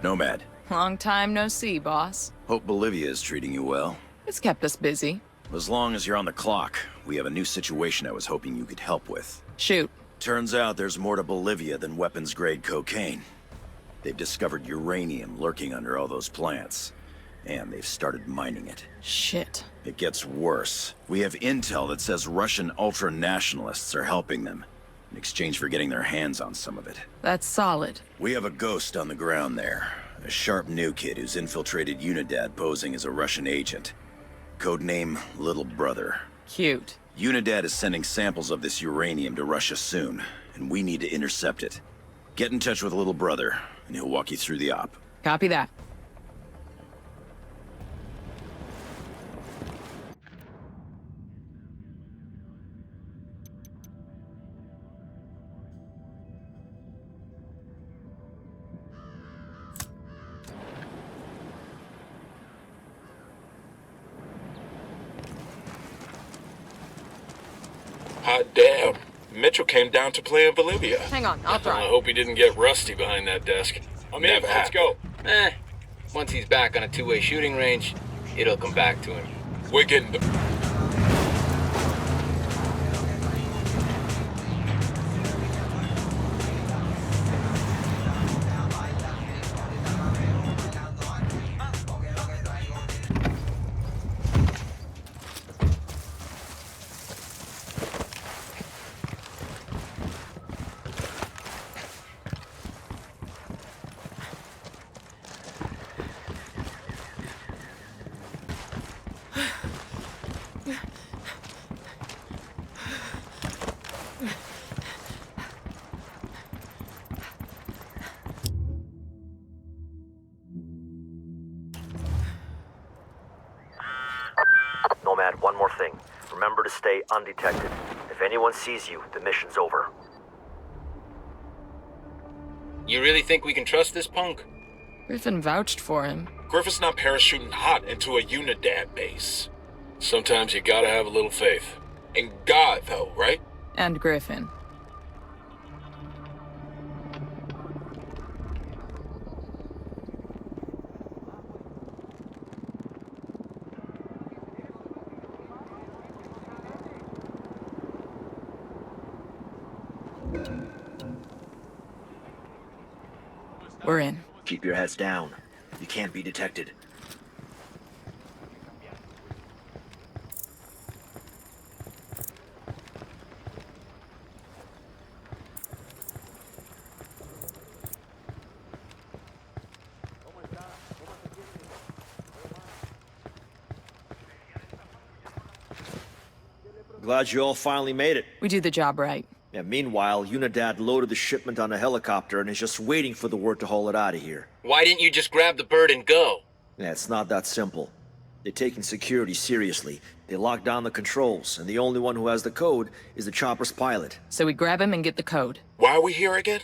Nomad. Long time no see, boss. Hope Bolivia is treating you well. It's kept us busy. As long as you're on the clock, we have a new situation I was hoping you could help with. Shoot. Turns out there's more to Bolivia than weapons-grade cocaine. They've discovered uranium lurking under all those plants, and they've started mining it. Shit. It gets worse. We have intel that says Russian ultra-nationalists are helping them, in exchange for getting their hands on some of it. That's solid. We have a ghost on the ground there. A sharp new kid who's infiltrated Unidad posing as a Russian agent. Codename Little Brother. Cute. Unidad is sending samples of this uranium to Russia soon, and we need to intercept it. Get in touch with Little Brother, and he'll walk you through the op. Copy that. Hot damn. Mitchell came down to play in Bolivia. Hang on, I'll I drive. hope he didn't get rusty behind that desk. I'm in, let's go. Once he's back on a two-way shooting range, it'll come back to him. We're getting the... Nomad, one more thing. Remember to stay undetected. If anyone sees you, the mission's over. You really think we can trust this punk? Griffin vouched for him. Griffith's not parachuting hot into a Unidad base. Sometimes you gotta have a little faith. In God, though, right? And Griffin. We're in. Keep your heads down. You can't be detected. Glad you all finally made it. We do the job right. Yeah, meanwhile, Unidad loaded the shipment on a helicopter and is just waiting for the word to haul it out of here. Why didn't you just grab the bird and go? Yeah, it's not that simple. They're taking security seriously. They locked down the controls, and the only one who has the code is the chopper's pilot. So we grab him and get the code. Why are we here again?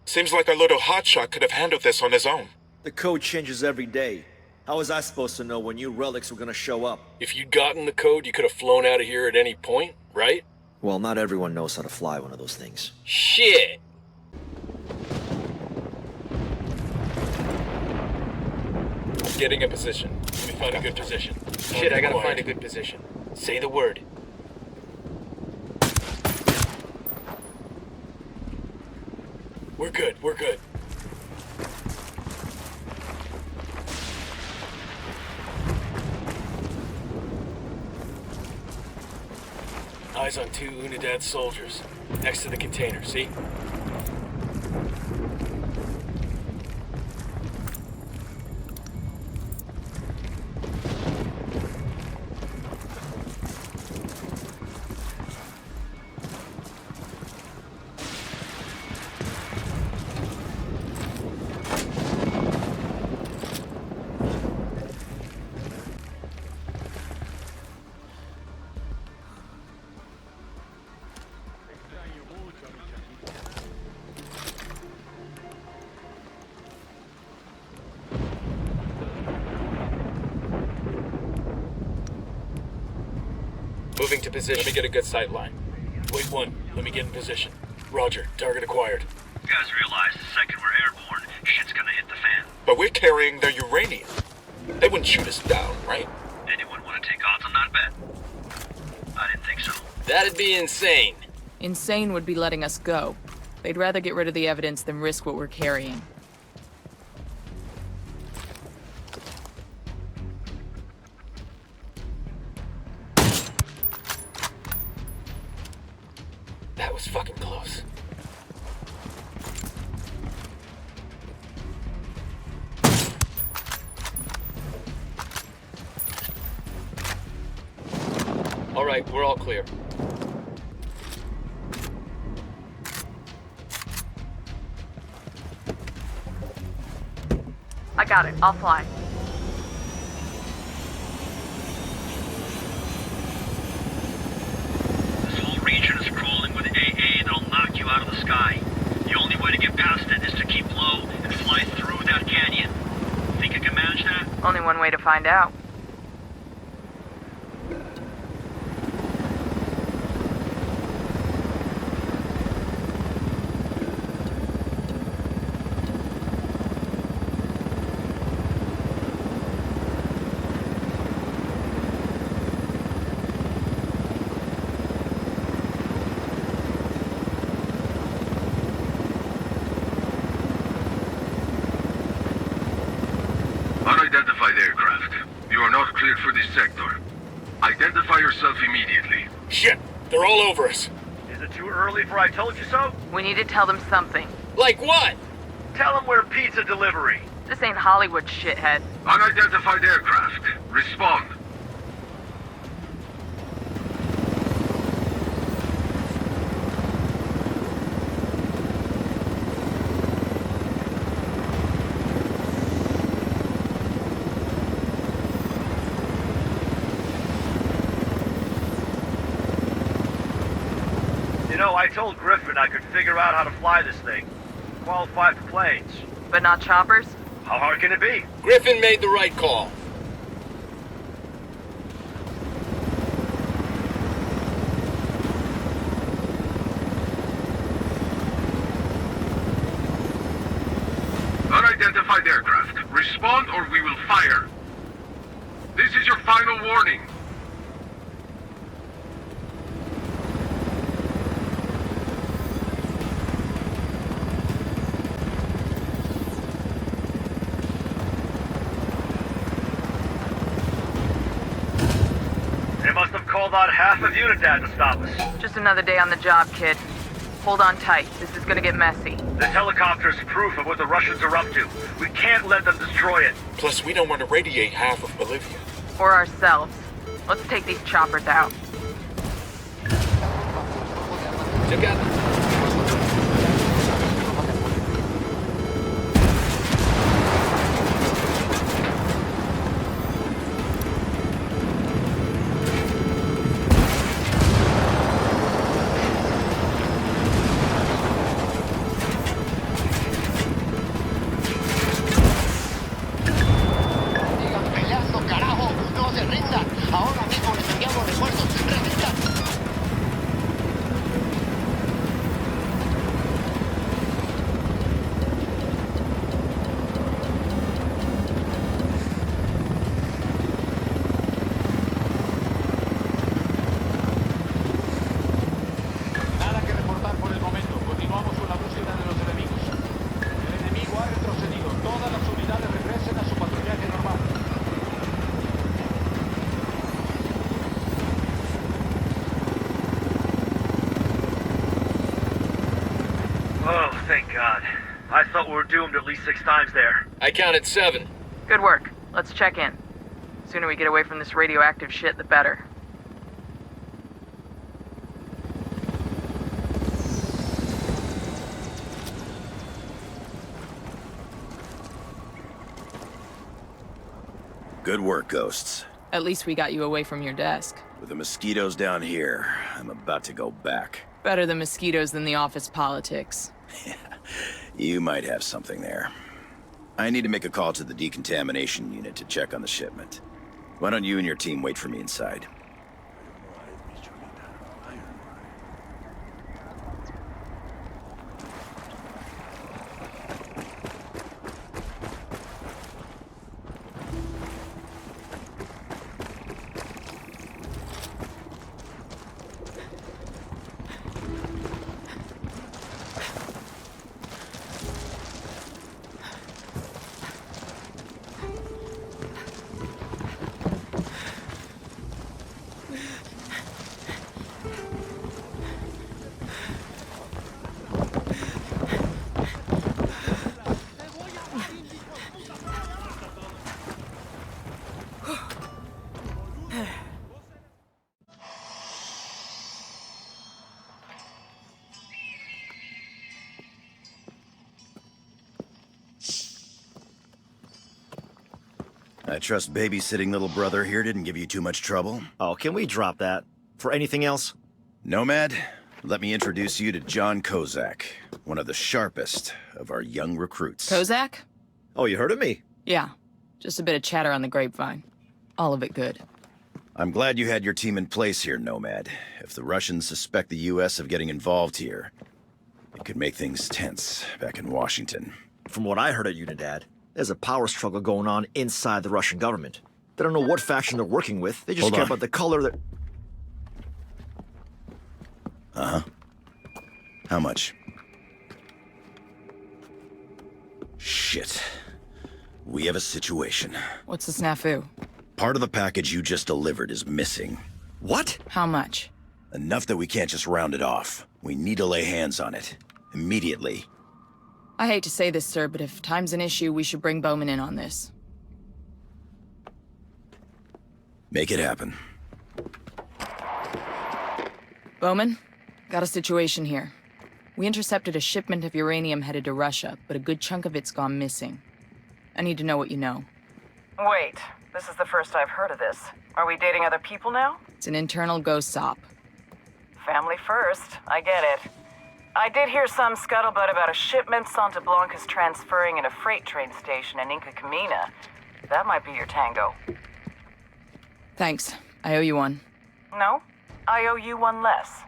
Seems like our little hotshot could have handled this on his own. The code changes every day. How was I supposed to know when new relics were gonna show up? If you'd gotten the code, you could have flown out of here at any point, right? Well, not everyone knows how to fly one of those things. Shit! Getting in position. Let me find a good position. Shit, I gotta find a good position. Say the word. We're good, we're good. Eyes on two Unidad soldiers. Next to the container, see? Moving to position. Let me get a good sight line. Wait one, let me get in position. Roger, target acquired. You guys realize the second we're airborne, shit's gonna hit the fan. but we're carrying their uranium. They wouldn't shoot us down, right? Anyone want to take odds on that bet? I didn't think so. That'd be insane. Insane would be letting us go. They'd rather get rid of the evidence than risk what we're carrying. That was fucking close. All right, we're all clear. I got it. I'll fly. This whole region is crawling with AA that'll knock you out of the sky. The only way to get past it is to keep low and fly through that canyon. Think you can manage that? Only one way to find out. Unidentified aircraft. You are not cleared for this sector. Identify yourself immediately. Shit! They're all over us. Is it too early for I told you so? We need to tell them something. Like what? Tell them we're pizza delivery. This ain't Hollywood, shithead. Unidentified aircraft. Respond. You know, I told Griffin I could figure out how to fly this thing. Qualified for planes. But not choppers? How hard can it be? Griffin made the right call. Unidentified aircraft. Respond or we will fire. This is your final warning. They must have called on half of Unidad to stop us. Just another day on the job, kid. Hold on tight. This is gonna get messy. This helicopter's proof of what the Russians are up to. We can't let them destroy it. Plus, we don't want to radiate half of Bolivia. Or ourselves. Let's take these choppers out. Together. Sigan peleando, carajo. No se rindan. Ahora mismo les enviamos refuerzos. Resistan. Nada que reportar por el momento. Continuamos con la búsqueda de los enemigos. El enemigo ha retrocedido. Todas las unidades regresen a su patrullaje normal. Oh, thank God. I thought we were doomed at least 6 times there. I counted 7. Good work. Let's check in. Sooner we get away from this radioactive shit, the better. Good work, Ghosts. At least we got you away from your desk. With the mosquitoes down here, I'm about to go back. Better the mosquitoes than the office politics. You might have something there. I need to make a call to the decontamination unit to check on the shipment. Why don't you and your team wait for me inside? I trust babysitting little brother here didn't give you too much trouble. Oh, can we drop that? For anything else? Nomad, let me introduce you to John Kozak, one of the sharpest of our young recruits. Kozak? Oh, you heard of me? Yeah. Just a bit of chatter on the grapevine. All of it good. I'm glad you had your team in place here, Nomad. If the Russians suspect the U.S. of getting involved here, it could make things tense back in Washington. From what I heard at Unidad, there's a power struggle going on inside the Russian government. They don't know what faction they're working with. They just Hold care on. about the color that... Uh-huh. How much? Shit. We have a situation. What's the snafu? Part of the package you just delivered is missing. What? How much? Enough that we can't just round it off. We need to lay hands on it. Immediately. I hate to say this, sir, but if time's an issue, we should bring Bowman in on this. Make it happen. Bowman, got a situation here. We intercepted a shipment of uranium headed to Russia, but a good chunk of it's gone missing. I need to know what you know. Wait, this is the first I've heard of this. Are we dating other people now? It's an internal ghost op. Family first, I get it. I did hear some scuttlebutt about a shipment Santa Blanca's transferring in a freight train station in Inca Camina. That might be your tango. Thanks. I owe you one. No? I owe you one less.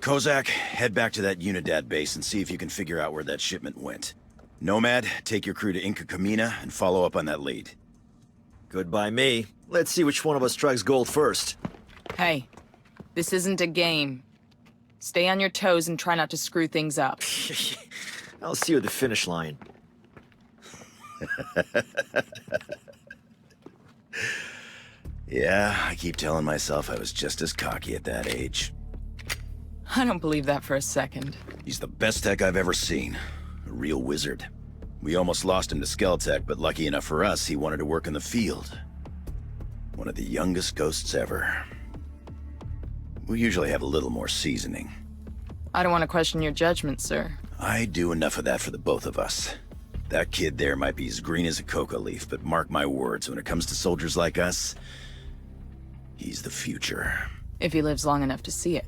Kozak, head back to that Unidad base and see if you can figure out where that shipment went. Nomad, take your crew to Inca Camina and follow up on that lead. Good by me. Let's see which one of us strikes gold first. Hey, this isn't a game. Stay on your toes and try not to screw things up. I'll see you at the finish line. Yeah, I keep telling myself I was just as cocky at that age. I don't believe that for a second. He's the best tech I've ever seen. A real wizard. We almost lost him to Skeltech, but lucky enough for us, he wanted to work in the field. One of the youngest ghosts ever. We usually have a little more seasoning. I don't want to question your judgment, sir. I do enough of that for the both of us. That kid there might be as green as a coca leaf, but mark my words, when it comes to soldiers like us, he's the future. If he lives long enough to see it.